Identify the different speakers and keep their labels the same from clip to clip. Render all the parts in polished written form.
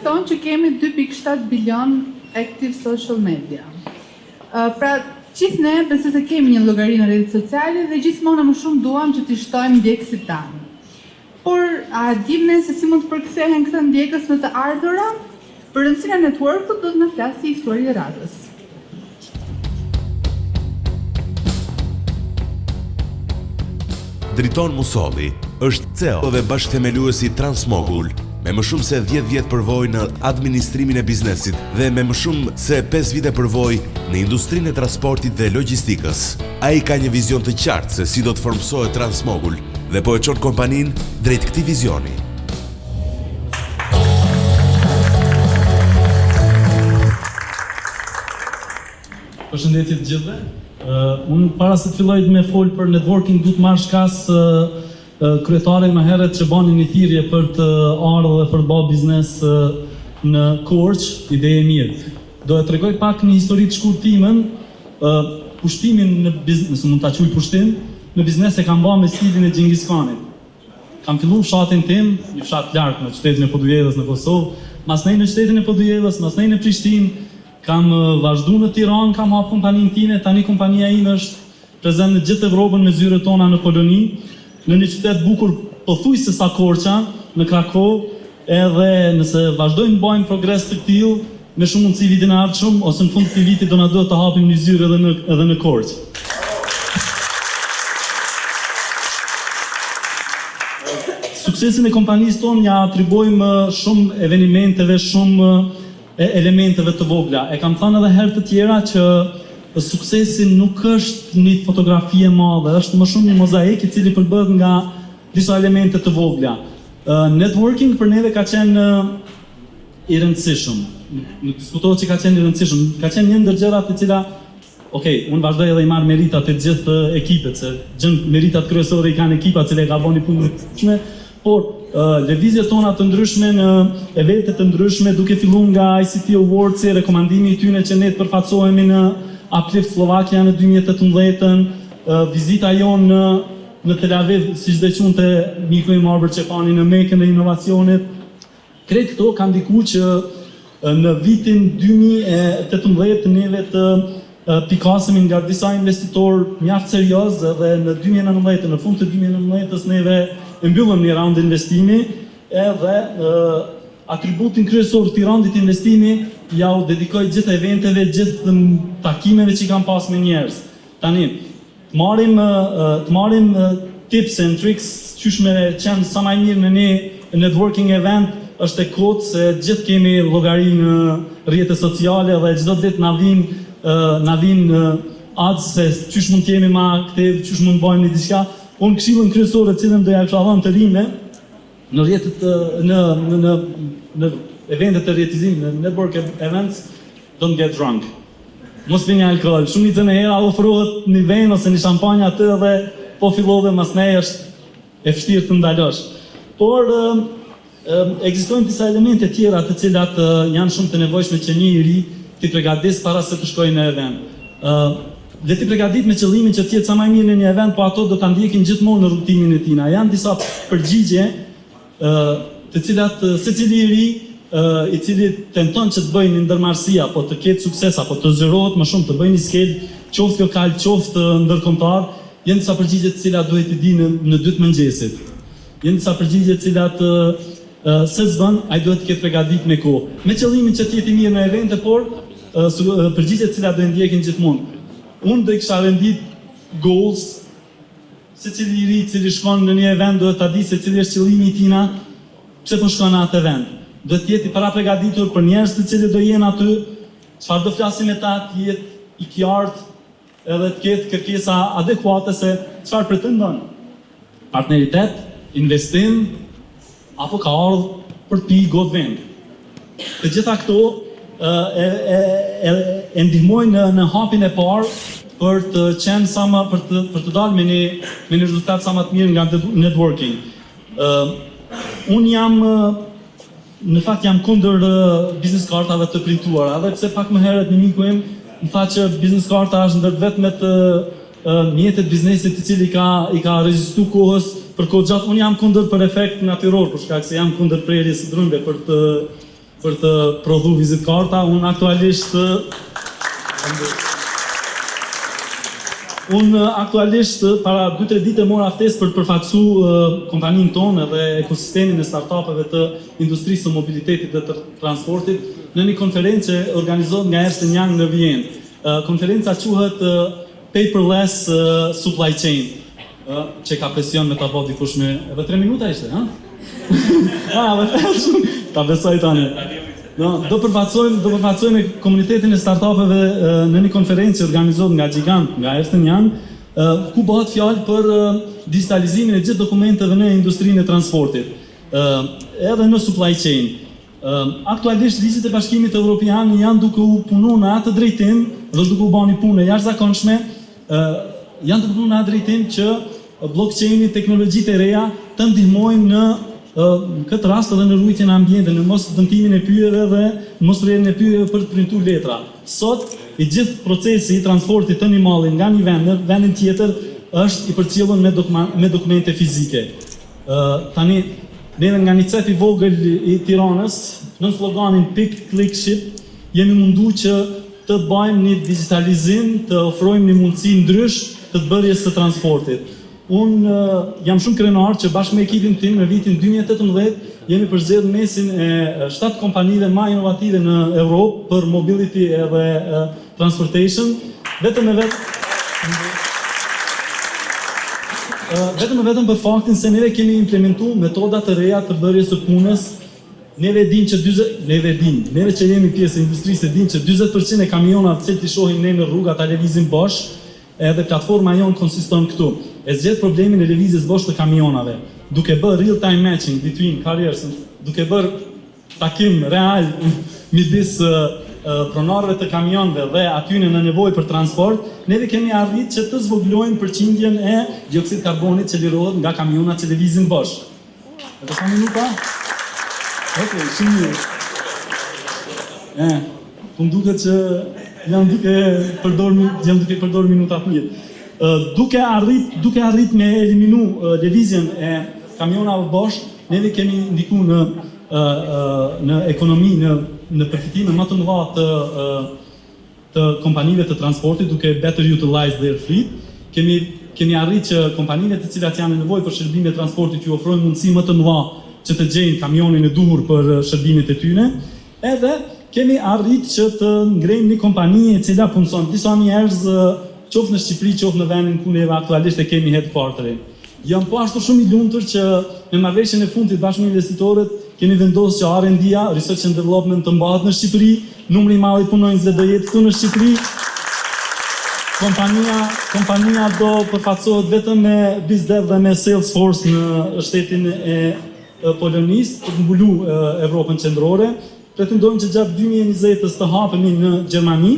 Speaker 1: tonë që kemi 2.7 bilion active social media. Pra, gjithë ne besoj se kemi një llogari në rrjetet sociale dhe gjithmonë më shumë duam që t'i shtojmë ndjekësit tanë. Por, a dim ne se si mund të përkthehen këta ndjekës në të ardhura? Për rëndësinë e networkut do të na flasë Histori Radhës.
Speaker 2: Driton Musolli është CEO dhe bashkëthemeluesi Transmogul, me më shumë se 10 vjet përvojë në administrimin e biznesit dhe me më shumë se 5 vite përvojë në industrinë e transportit dhe logjistikës. Ai ka një vizion të qartë se si do të formsohet Transmogul dhe po e çon kompaninë drejt këtij vizioni.
Speaker 3: Përshëndetje të gjithëve. Unë para se të filloj me fol për networking du të marrë shkas kryetarin më herët që bani një thirrje për të ardhur dhe për të bërë biznes në Korç, ide e mirë. Do të tregoj pak një histori të shkurtër timën, pushtimin në biznes, mund ta quaj pushtim, në biznes e kam bërë me stilin e Xhingis Khanit. Kam filluar fshatin tim, një fshat larg në qytetin e Podujevës në Kosovë, mas nej në qytetin e Podujevës, mas nej në Prishtinë. Kam vazhdu në Tiranë, kam hapë kompaninë time, tani kompania ime është prezent në gjithë Evropën me zyrët tona në Poloni, në një qytet bukur pothuajse sa Korça, në Krakovë, edhe nëse vazhdojmë bëjmë progres të tillë, me shumë mundësi vitin e ardhshëm ose në fund të këtij viti do na duhet të hapim një zyrë edhe në Korçë. Suksesin e kompanisë tonë ja atribuojmë shumë evenimenteve, shumë elementeve të vogla. E kam thënë edhe herë të tjera që suksesi nuk është një fotografi e madhe, është më shumë një mozaik i cili përbëhet nga disa elemente të vogla. Networking për neve ka qenë i rëndësishëm. Nuk diskutohet që ka qenë i rëndësishëm, ka qenë një ndër gjërat të cila, unë vazhdoj edhe i marr meritat e gjithë ekipet, se gjën meritat kryesore i kanë ekipa që ka bënë punë të rëndësishme, por lëvizjet tona të ndryshme në evente të ndryshme, duke filluar nga ICT Awards, rekomandimi i tyre që ne të përfaqësohemi në Uplift Slovakia në 2018, vizita jonë në Tel Aviv, siç dhe qunte miku im Arbër Çepani në Mekën e inovacionit. Krejt këto kanë ndikuar që në vitin 2018 neve të pikasemi nga disa investitorë mjaft serioz dhe në 2019, në fund të 2019-s neve e mbyllëm një raund investimi edhe atributin kryesor të raundit investimi ja u dedikoj gjithë eventeve, gjithë takimeve që kam pas me njerëz. Tani, të marrim tips and tricks, qysh me qenë sa më mirë në një networking event, është e kotë se gjithë kemi llogari në rrjetet sociale dhe çdo ditë na vin ads se qysh mund të jemi më aktiv, qysh mund të bëjmë diçka. Unë këshillën kryesore të cilën do ja kisha dhënë të rinjve në rrjetet në eventet të rrjetizimit, në network events, don't get drunk. Mos pini alkool. Shumicën e hera ofrohet një ven ose një shampanjë atë dhe po fillove mas nej është e vështirë të ndalosh. Por ekzistojnë disa elemente tjera të cilat janë shumë të nevojshme që një i ri t'i përgatis para se të shkojë në event. Dhe ti përgatit me qëllimin që t'jetë sa më mirë në një event, po ato do ta ndjekin gjithmonë në rutinin e tina. Janë disa përgjigje të cilat secili i ri i cili tenton që të bëjë një ndërmarrësi apo të ketë sukses apo të zgjerohet më shumë, të bëjë një skel, qoftë lokal, qoftë ndërkombëtar, janë disa përgjigje të cilat duhet të di në 2 mëngjesit. Janë disa përgjigje të cilat se s'bën, ai duhet të ketë përgatit me kohë. Me qëllimin që të jetë i mirë në evente, por përgjigjet të cilat do ndjekin gjithmonë. Unë do i kisha rendit goals, se cili i ri, cili shkon në një event, do të di se cili është qëllimi i tina, pse po shkon në atë event. Do të jetë i para përgatitur për njerëz të cilët do jenë aty, çfarë do flasim me ta, të jetë i qartë, edhe të ketë kërkesa adekuate se çfarë pretendon. Partneritet, investim, apo ka ardhur për të pirë gotë vend. Të gjitha këto e ndihmojnë në hapin e parë për të qenë sa më për të dalë me një rezultat sa më të mirë nga networking. Unë në fakt jam kundër business kartave të printuara, edhe pse pak më herët një miku im më tha që business karta është ndër vetmet mjetet biznesit të cili i ka rezistu kohës për kohë gjatë. Unë jam kundër për efekt natyror, për shkak se jam kundër prerjes së drunve për për të prodhuar vizitkarta. Unë aktualisht para 2-3 ditë mora ftesë për të përfaqësuar kompaninë tonë dhe ekosistemin e startupeve të industrisë së mobilitetit dhe të transportit në një konferencë që organizohet nga Ernst & Young në Vjenë. Konferenca quhet Paperless Supply Chain, që ka presion me ta bëu dikush me edhe 3 minuta ishte, ha? Ta besoj tani. Do përfaqësojmë komunitetin e startupeve në një konferencë organizohet nga Gigant, nga Ernst & Young, ku bëhet fjalë për digitalizimin e gjithë dokumenteve në industrinë e transportit, edhe në supply chain. Aktualisht ligjit e Bashkimit Evropian janë duke u punu në atë drejtim dhe duke u bani punë jashtëzakonshme, janë duke u punu në atë drejtim që blockchaini, teknologjitë e reja të ndihmojnë në këtë rast edhe në ruajtjen e ambientit, në mos dëmtimin e pyjeve dhe mos rrjedhjen e pyjeve për të printuar letra. Sot i gjithë procesi i transportit të animalit nga një vend në vendin tjetër është i përcjellur me dokumente fizike. Tani neve nga një cep i vogël i Tiranës, në sloganin Pick, Click, Ship, jemi mundu që të bëjmë një digitalizim, të ofrojmë një mundësi ndrysh të bërjes së transportit. Unë jam shumë krenar që bashkë me ekipin tim në vitin 2018 jemi përzgjedhur mesin e 7 kompanive më inovative në Europë për mobility edhe transportation, vetëm për faktin se neve kemi implementuar metoda të reja të bërjes së punës. Neve që jemi pjesë e industrisë dinë që 40% e kamionat që i shohim ne në rruga ta lëvizin bosh, edhe platforma jonë konsiston këtu. E zgjedh problemin e lëvizjes bosh të kamionave, duke bërë real time matching between carriers, duke bërë takim real midis pronarëve të kamionëve dhe atyre në nevojë për transport, neve kemi arritë që të zvoglojmë përqindjen e dioksid karbonit që lirohet nga kamionat që lëvizin bosh. Edhe sa minuta? Okej, shumë mirë. Më duket që jam duke përdor minutat mirë. Duke arrit me eliminu lëvizjen e kamionave bosh, neve kemi ndiku në ekonomi, në përfitime më të mëdha të kompanive të transportit, duke better utilize their fleet. Kemi arrit që kompanive të cilat janë në nevojë për shërbime transportit ju ofrojnë mundësi më të mëdha që të gjejnë kamionin e duhur për shërbimet e tyre, edhe kemi arrit që të ngrejmë një kompani e cila punëson disa njerëz qoftë në Shqipëri, qoftë në vendin ku neve aktualisht e kemi headquarterin. Jam po ashtu shumë i lumtur që në marrëveshjen e fundit bashkë me investitorët kemi vendosur që R&D-ja, Research and Development, të mbahet në Shqipëri, numri i madh i punonjësve do jetë këtu në Shqipëri. Kompania do përfaqësohet vetëm me BizDev dhe me Salesforce në shtetin e Polonisë për të mbuluar Evropën qendrore. Pretendojmë që gjatë 2020-s të hapemi në Gjermani.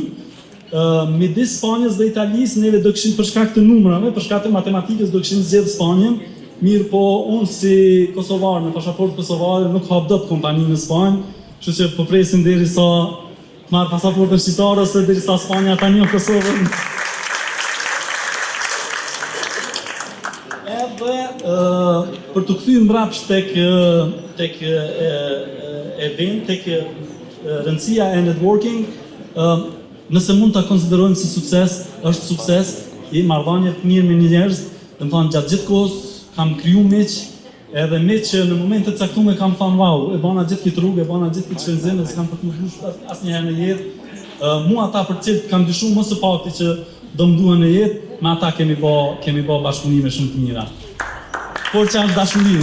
Speaker 3: Midis Spanjës dhe Italisë neve do kishim për shkak të numrave, për shkak të matematikës do kishim zgjedhur Spanjën. Mirë po unë si kosovar me pasaportë kosovare nuk hap dot kompani në Spanjë, kështu që po presim derisa të marr pasaportën shqiptare ose derisa Spanja ta njohë Kosovën. Për të kthyer mbrapsht tek event, tek rëndësia e networking, nëse mund ta konsiderojmë si sukses, është sukses i marrëdhënie të mirë me njerëz, domethënë gjatë gjithë kohës kam kriju miq, edhe miq që në momente të caktuara kam thënë wow, e bëna gjithë këtë rrugë, e bëna gjithë këtë shpenzim, s'kam për të mbushuar asnjëherë në jetë. Mua ata për cilët kam dyshuar më së pakti që do më duhen në jetë, me ata kemi bë bashkëpunime shumë të mira. Por që është dashuri,